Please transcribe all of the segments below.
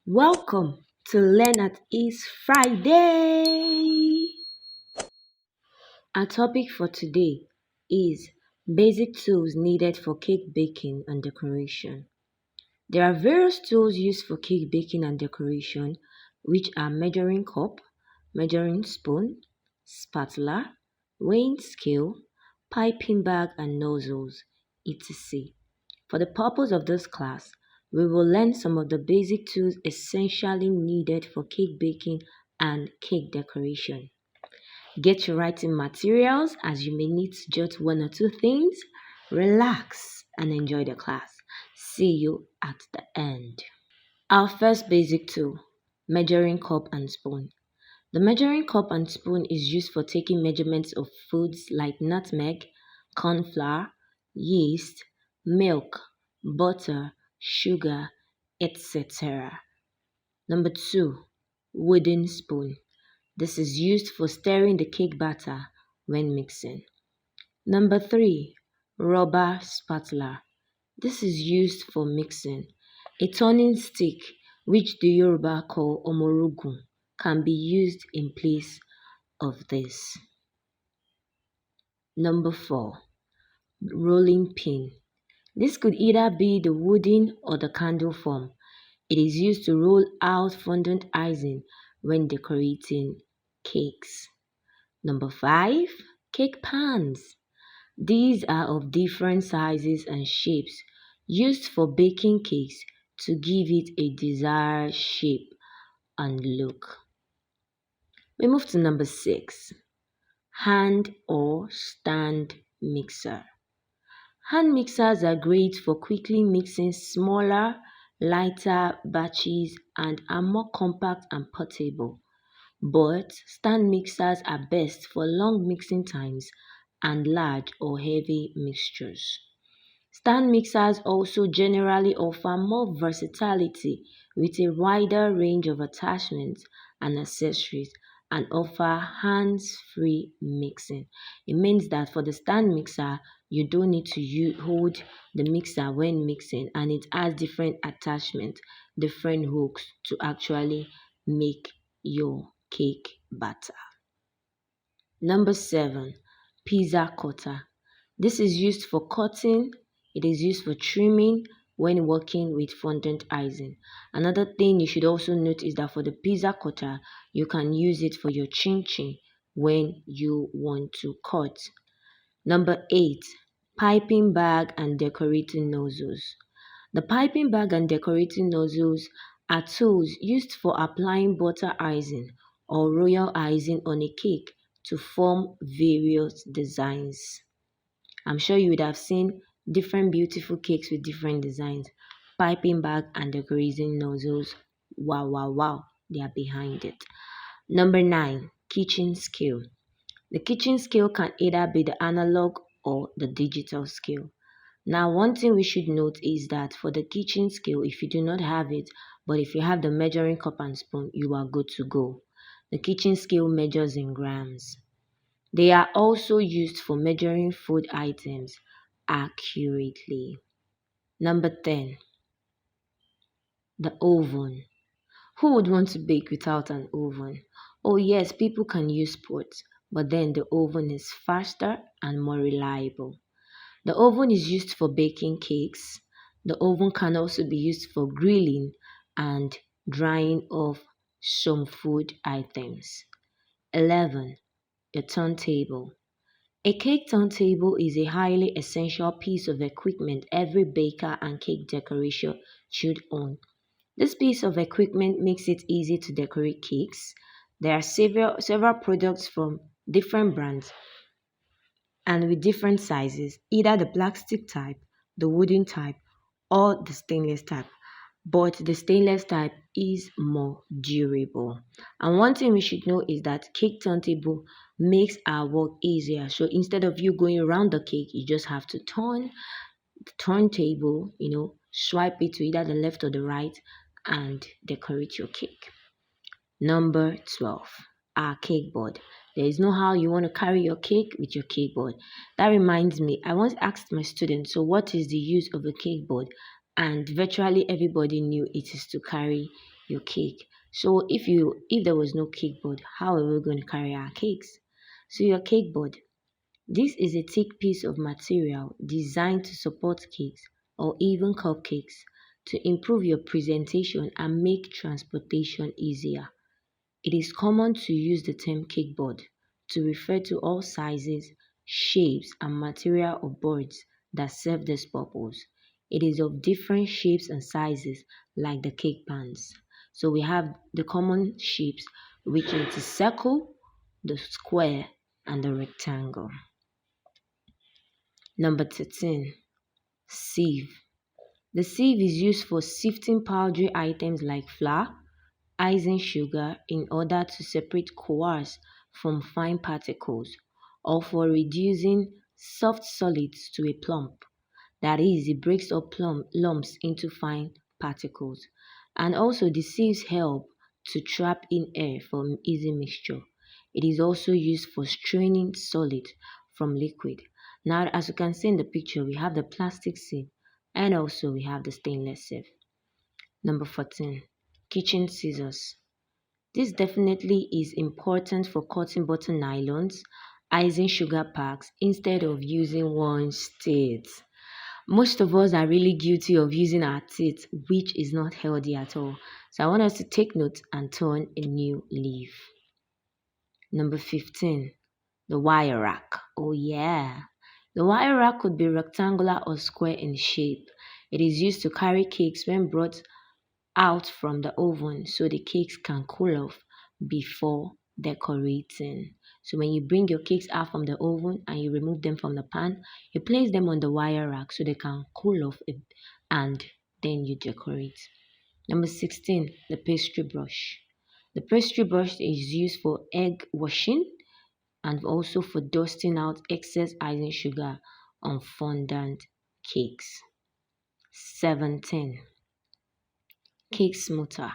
Welcome to Learn at Ease Friday. Our topic for today is basic tools needed for cake baking and decoration. There are various tools used for cake baking and decoration, which are measuring cup, measuring spoon, spatula, weighing scale, piping bag, and nozzles, etc. For the purpose of this class, we will learn some of the basic tools essentially needed for cake baking and cake decoration. Get your writing materials as you may need to jot one or two things. Relax and enjoy the class. See you at the end. Our first basic tool, measuring cup and spoon. The measuring cup and spoon is used for taking measurements of foods like nutmeg, corn flour, yeast, milk, butter, sugar, etc. Number 2. Wooden spoon. This is used for stirring the cake batter when mixing. Number 3. Rubber spatula. This is used for mixing. A turning stick, which the Yoruba call omorogun, can be used in place of this. Number 4. Rolling pin. This could either be the wooden or the candle form. It is used to roll out fondant icing when decorating cakes. Number 5. Cake pans. These are of different sizes and shapes, used for baking cakes to give it a desired shape and look. We move to number 6. Hand or stand mixer. Hand mixers are great for quickly mixing smaller, lighter batches and are more compact and portable. But stand mixers are best for long mixing times and large or heavy mixtures. Stand mixers also generally offer more versatility with a wider range of attachments and accessories and offer hands-free mixing. It means that for the stand mixer, you don't need to hold the mixer when mixing, and it has different attachments, different hooks to actually make your cake batter. Number 7. Pizza cutter. This is used for cutting. It is used for trimming when working with fondant icing. Another thing you should also note is that for the pizza cutter, you can use it for your chin chin when you want to cut. Number 8. Piping bag and decorating nozzles. The piping bag and decorating nozzles are tools used for applying butter icing or royal icing on a cake to form various designs. I'm sure you would have seen different beautiful cakes with different designs. Piping bag and decorating nozzles. Wow, wow, wow. They are behind it. Number 9. Kitchen scale. The kitchen scale can either be the analog or the digital scale. Now, one thing we should note is that for the kitchen scale, if you do not have it, but if you have the measuring cup and spoon, you are good to go. The kitchen scale measures in grams. They are also used for measuring food items accurately. Number 10. The oven. Who would want to bake without an oven? Oh yes, people can use pots, but then the oven is faster and more reliable. The oven is used for baking cakes. The oven can also be used for grilling and drying of some food items. 11. A turntable. A cake turntable is a highly essential piece of equipment every baker and cake decorator should own. This piece of equipment makes it easy to decorate cakes. There are several products from different brands and with different sizes, either the plastic type, the wooden type, or the stainless type. But the stainless type is more durable. And one thing we should know is that cake turntable makes our work easier. So instead of you going around the cake, you just have to turn the turntable, swipe it to either the left or the right and decorate your cake. Number 12, our cake board. There is no how you want to carry your cake with your cake board. That reminds me, I once asked my students, so what is the use of a cake board? And virtually everybody knew it is to carry your cake. So if there was no cake board, how are we going to carry our cakes? So your cake board, this is a thick piece of material designed to support cakes or even cupcakes to improve your presentation and make transportation easier. It is common to use the term cake board to refer to all sizes, shapes, and material of boards that serve this purpose. It is of different shapes and sizes like the cake pans. So we have the common shapes, which is the circle, the square, and the rectangle. Number 13, sieve. The sieve is used for sifting powdery items like flour, icing sugar in order to separate coarse from fine particles, or for reducing soft solids to a plump. That is, it breaks up lumps into fine particles. And also, the sieves help to trap in air for easy mixture. It is also used for straining solid from liquid. Now, as you can see in the picture, we have the plastic sieve and also we have the stainless sieve. Number 14, kitchen scissors. This definitely is important for cutting butter nylons, icing sugar packs instead of using one's teeth. Most of us are really guilty of using our teeth, which is not healthy at all. So I want us to take note and turn a new leaf. Number 15, the wire rack. Oh yeah. The wire rack could be rectangular or square in shape. It is used to carry cakes when brought out from the oven so the cakes can cool off before decorating. So when you bring your cakes out from the oven and you remove them from the pan, you place them on the wire rack so they can cool off and then you decorate. Number 16, the pastry brush. The pastry brush is used for egg washing and also for dusting out excess icing sugar on fondant cakes. 17, cake smoother.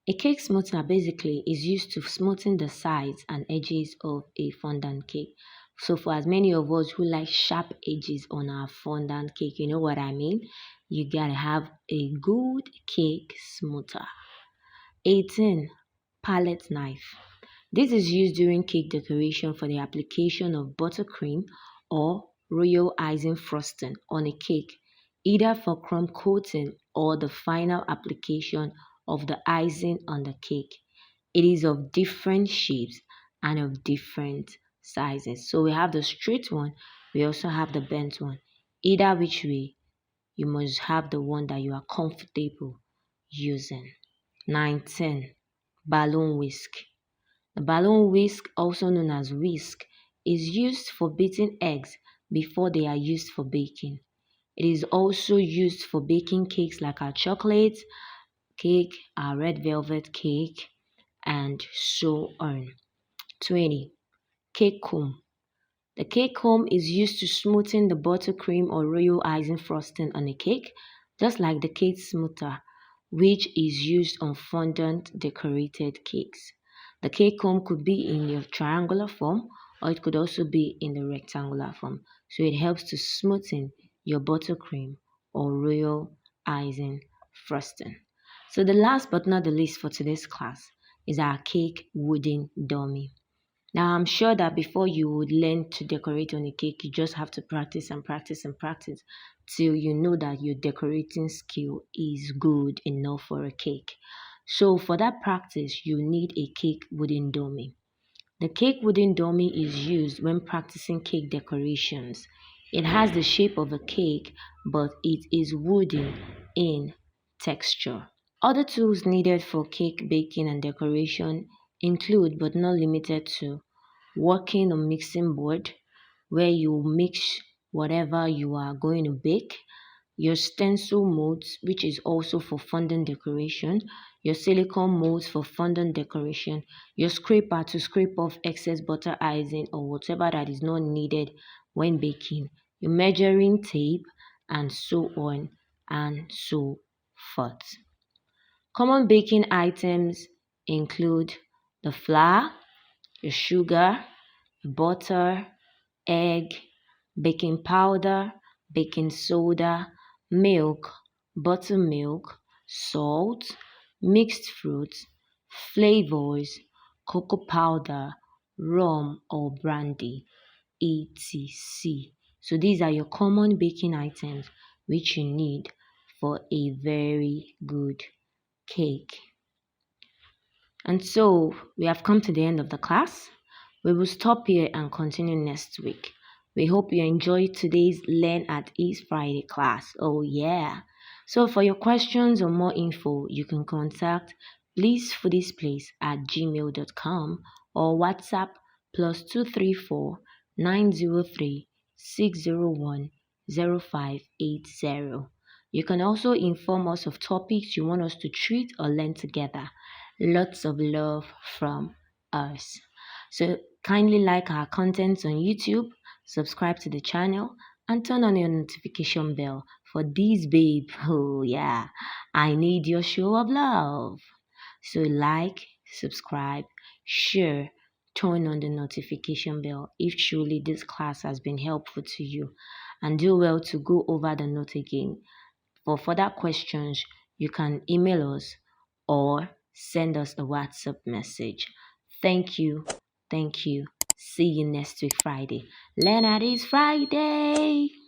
A cake smoother basically is used to smoothen the sides and edges of a fondant cake. So for as many of us who like sharp edges on our fondant cake, you know what I mean? You gotta have a good cake smoother. 18, palette knife. This is used during cake decoration for the application of buttercream or royal icing frosting on a cake, either for crumb coating or the final application of the icing on the cake. It is of different shapes and of different sizes. So we have the straight one, we also have the bent one. Either which way, you must have the one that you are comfortable using. 19, balloon whisk. The balloon whisk, also known as whisk, is used for beating eggs before they are used for baking. It is also used for baking cakes like our chocolate cake, our red velvet cake, and so on. 20, cake comb. The cake comb is used to smoothen the buttercream or royal icing frosting on a cake, just like the cake smoother, which is used on fondant decorated cakes. The cake comb could be in the triangular form or it could also be in the rectangular form. So it helps to smoothen your buttercream or royal icing frosting. So the last but not the least for today's class is our cake wooden dummy. Now, I'm sure that before you would learn to decorate on a cake, you just have to practice and practice and practice till you know that your decorating skill is good enough for a cake. So, for that practice, you need a cake wooden dummy. The cake wooden dummy is used when practicing cake decorations. It has the shape of a cake, but it is wooden in texture. Other tools needed for cake baking and decoration include, but not limited to, working on mixing board where you mix whatever you are going to bake, your stencil molds, which is also for fondant decoration, your silicone molds for fondant decoration, your scraper to scrape off excess butter icing or whatever that is not needed when baking, your measuring tape, and so on and so forth. Common baking items include the flour, your sugar, butter, egg, baking powder, baking soda, milk, buttermilk, salt, mixed fruits, flavors, cocoa powder, rum or brandy, etc. So these are your common baking items which you need for a very good cake. And so we have come to the end of the class. We will stop here and continue next week. We hope you enjoyed today's Learn at Ease Friday class. Oh, yeah. So, for your questions or more info, you can contact blissfoodiesplace@gmail.com or WhatsApp +234 903 601 0580. You can also inform us of topics you want us to treat or learn together. Lots of love from us. So kindly like our contents on YouTube, subscribe to the channel, and turn on your notification bell for this babe. Oh yeah, I need your show of love. So like, subscribe, share, turn on the notification bell if truly this class has been helpful to you. And do well to go over the note again. For further questions, you can email us or send us a WhatsApp message. Thank you. Thank you. See you next week, Friday. Leonard is Friday.